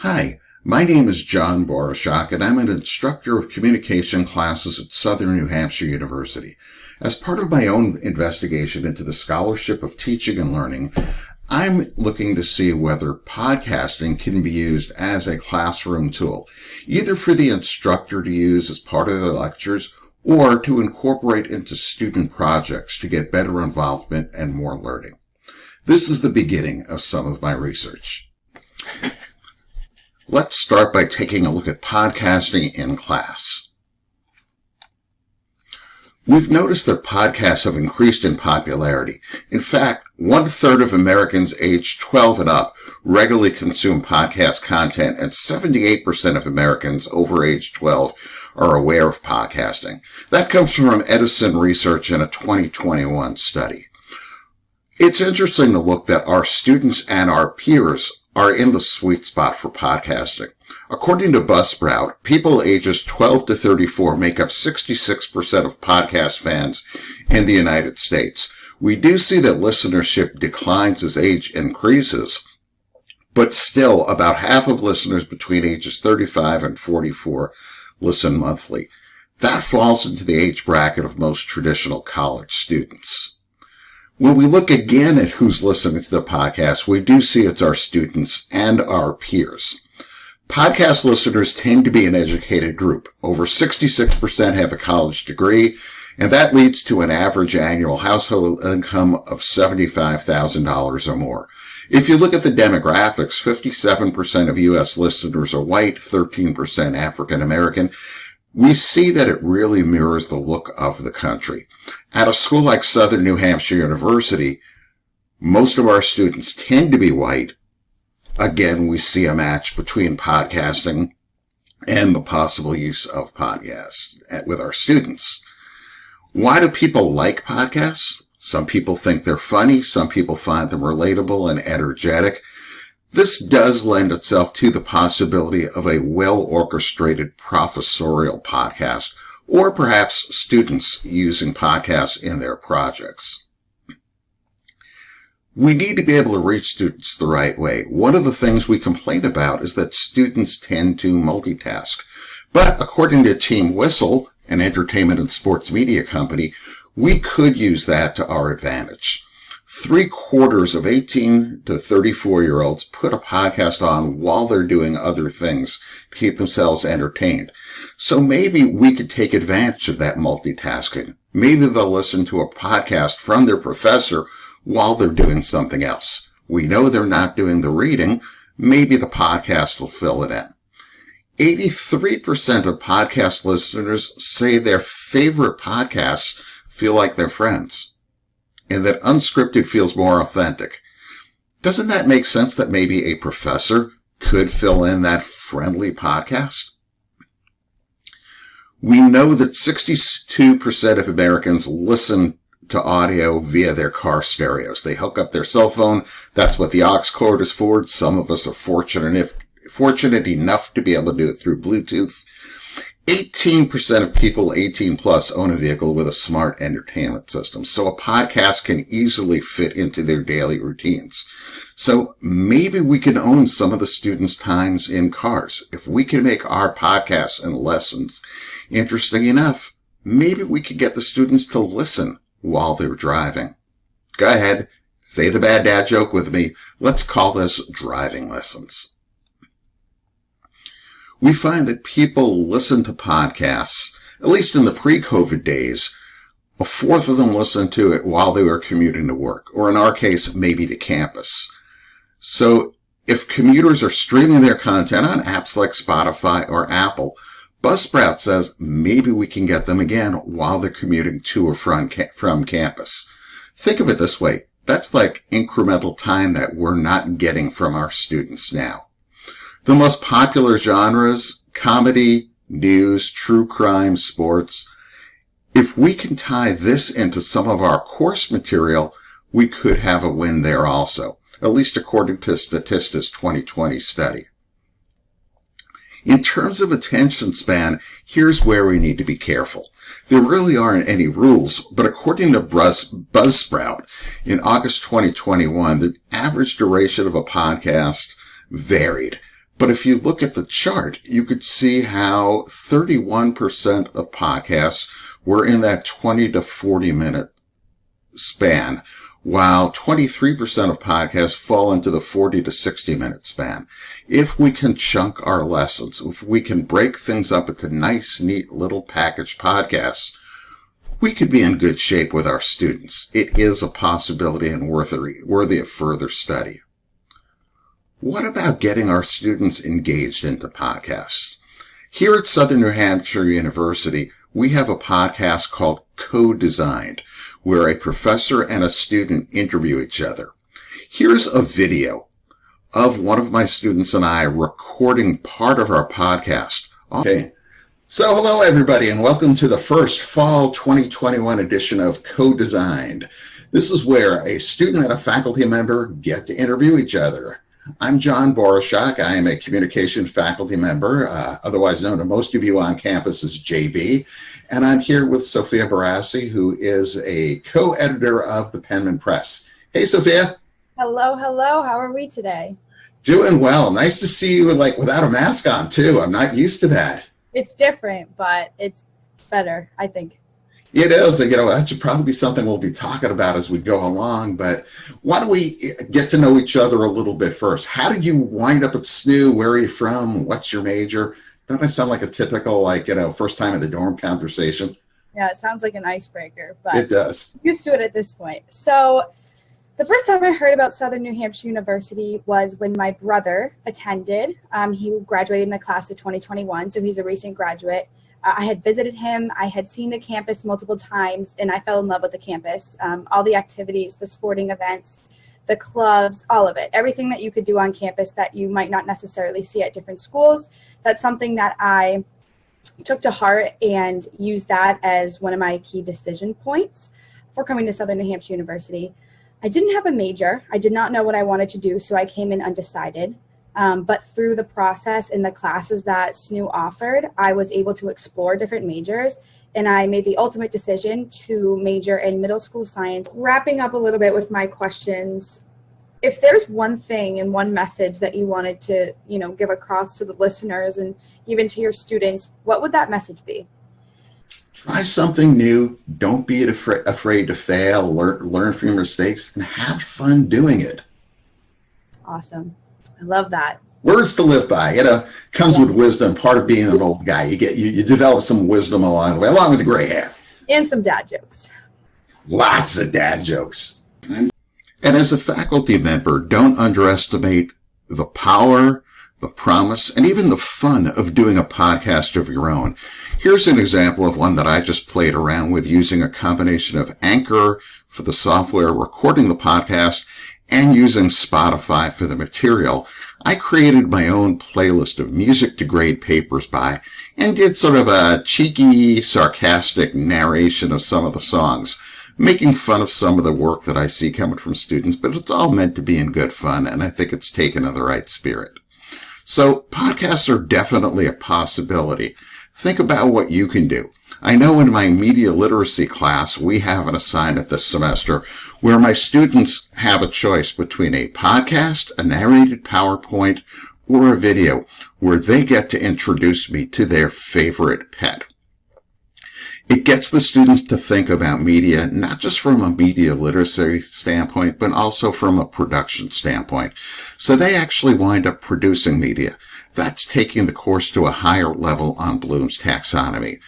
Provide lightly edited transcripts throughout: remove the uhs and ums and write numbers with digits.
Hi, my name is John Borashak, and I'm an instructor of communication classes at Southern New Hampshire University. As part of my own investigation into the scholarship of teaching and learning, I'm looking to see whether podcasting can be used as a classroom tool, either for the instructor to use as part of their lectures or to incorporate into student projects to get better involvement and more learning. This is the beginning of some of my research. Let's start by taking a look at podcasting in class. We've noticed that podcasts have increased in popularity. In fact, 1/3 of Americans aged 12 and up regularly consume podcast content, and 78% of Americans over age 12 are aware of podcasting. That comes from Edison Research in a 2021 study. It's interesting to look that our students and our peers are in the sweet spot for podcasting. According to Buzzsprout, people ages 12 to 34 make up 66% of podcast fans in the United States. We do see that listenership declines as age increases, but still about half of listeners between ages 35 and 44 listen monthly. That falls into the age bracket of most traditional college students. When we look again at who's listening to the podcast, we do see it's our students and our peers. Podcast listeners tend to be an educated group. Over 66% have a college degree, and that leads to an average annual household income of $75,000 or more. If you look at the demographics, 57% of U.S. listeners are white, 13% African American. We see that it really mirrors the look of the country. At a school like Southern New Hampshire University, most of our students tend to be white. Again, we see a match between podcasting and the possible use of podcasts with our students. Why do people like podcasts? Some people think they're funny. Some people find them relatable and energetic. This does lend itself to the possibility of a well-orchestrated professorial podcast, or perhaps students using podcasts in their projects. We need to be able to reach students the right way. One of the things we complain about is that students tend to multitask. But according to Team Whistle, an entertainment and sports media company, we could use that to our advantage. 3/4 of 18 to 34-year-olds put a podcast on while they're doing other things to keep themselves entertained. So maybe we could take advantage of that multitasking. Maybe they'll listen to a podcast from their professor while they're doing something else. We know they're not doing the reading. Maybe the podcast will fill it in. 83% of podcast listeners say their favorite podcasts feel like their friends, and that unscripted feels more authentic. Doesn't that make sense that maybe a professor could fill in that friendly podcast? We know that 62% of Americans listen to audio via their car stereos. They hook up their cell phone. That's what the aux cord is for. Some of us are fortunate enough to be able to do it through Bluetooth. 18% of people 18 plus own a vehicle with a smart entertainment system. So a podcast can easily fit into their daily routines. So maybe we can own some of the students' times in cars. If we can make our podcasts and lessons interesting enough, maybe we could get the students to listen while they're driving. Go ahead, say the bad dad joke with me. Let's call this driving lessons. We find that people listen to podcasts, at least in the pre-COVID days. 1/4 of them listened to it while they were commuting to work, or in our case, maybe to campus. So if commuters are streaming their content on apps like Spotify or Apple, Buzzsprout says maybe we can get them again while they're commuting to or from campus. Think of it this way. That's like incremental time that we're not getting from our students now. The most popular genres, comedy, news, true crime, sports. If we can tie this into some of our course material, we could have a win there also, at least according to Statista's 2020 study. In terms of attention span, here's where we need to be careful. There really aren't any rules, but according to Buzzsprout, in August 2021, the average duration of a podcast varied. But if you look at the chart, you could see how 31% of podcasts were in that 20 to 40 minute span, while 23% of podcasts fall into the 40 to 60 minute span. If we can chunk our lessons, if we can break things up into nice, neat little packaged podcasts, we could be in good shape with our students. It is a possibility and worthy of further study. What about getting our students engaged into podcasts? Here at Southern New Hampshire University, we have a podcast called Co-Designed, where a professor and a student interview each other. Here's a video of one of my students and I recording part of our podcast. Okay. So hello everybody and welcome to the first fall 2021 edition of Co-Designed. This is where a student and a faculty member get to interview each other. I'm John Borashak. I am a communication faculty member, otherwise known to most of you on campus as JB. And I'm here with Sophia Barassi, who is a co-editor of the Penman Press. Hey, Sophia. Hello, hello. How are we today? Doing well. Nice to see you without a mask on, too. I'm not used to that. It's different, but it's better, I think. It is. That should probably be something we'll be talking about as we go along. But why don't we get to know each other a little bit first? How did you wind up at SNU? Where are you from? What's your major? Don't I sound like a typical, first time in the dorm conversation? Yeah, it sounds like an icebreaker, but it does. I'm used to it at this point. So the first time I heard about Southern New Hampshire University was when my brother attended. He graduated in the class of 2021, so he's a recent graduate. I had visited him, I had seen the campus multiple times, and I fell in love with the campus. All the activities, the sporting events, the clubs, all of it. Everything that you could do on campus that you might not necessarily see at different schools. That's something that I took to heart and used that as one of my key decision points for coming to Southern New Hampshire University. I didn't have a major. I did not know what I wanted to do, so I came in undecided. But through the process in the classes that SNU offered, I was able to explore different majors, and I made the ultimate decision to major in middle school science. Wrapping up a little bit with my questions, if there's one thing and one message that you wanted to, give across to the listeners and even to your students, what would that message be? Try something new. Don't be afraid to fail. Learn from your mistakes and have fun doing it. Awesome. I love that. Words to live by, comes with wisdom. Part of being an old guy, you develop some wisdom along the way, along with the gray hair. And some dad jokes. Lots of dad jokes. And as a faculty member, don't underestimate the power, the promise, and even the fun of doing a podcast of your own. Here's an example of one that I just played around with using a combination of Anchor for the software recording the podcast and using Spotify for the material. I created my own playlist of music to grade papers by and did sort of a cheeky, sarcastic narration of some of the songs, making fun of some of the work that I see coming from students, but it's all meant to be in good fun, and I think it's taken in the right spirit. So podcasts are definitely a possibility. Think about what you can do. I know in my media literacy class, we have an assignment this semester where my students have a choice between a podcast, a narrated PowerPoint, or a video where they get to introduce me to their favorite pet. It gets the students to think about media, not just from a media literacy standpoint, but also from a production standpoint. So they actually wind up producing media. That's taking the course to a higher level on Bloom's taxonomy.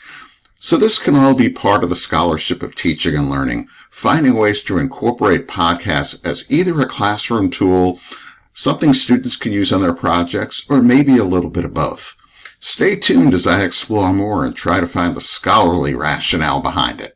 So this can all be part of the scholarship of teaching and learning, finding ways to incorporate podcasts as either a classroom tool, something students can use on their projects, or maybe a little bit of both. Stay tuned as I explore more and try to find the scholarly rationale behind it.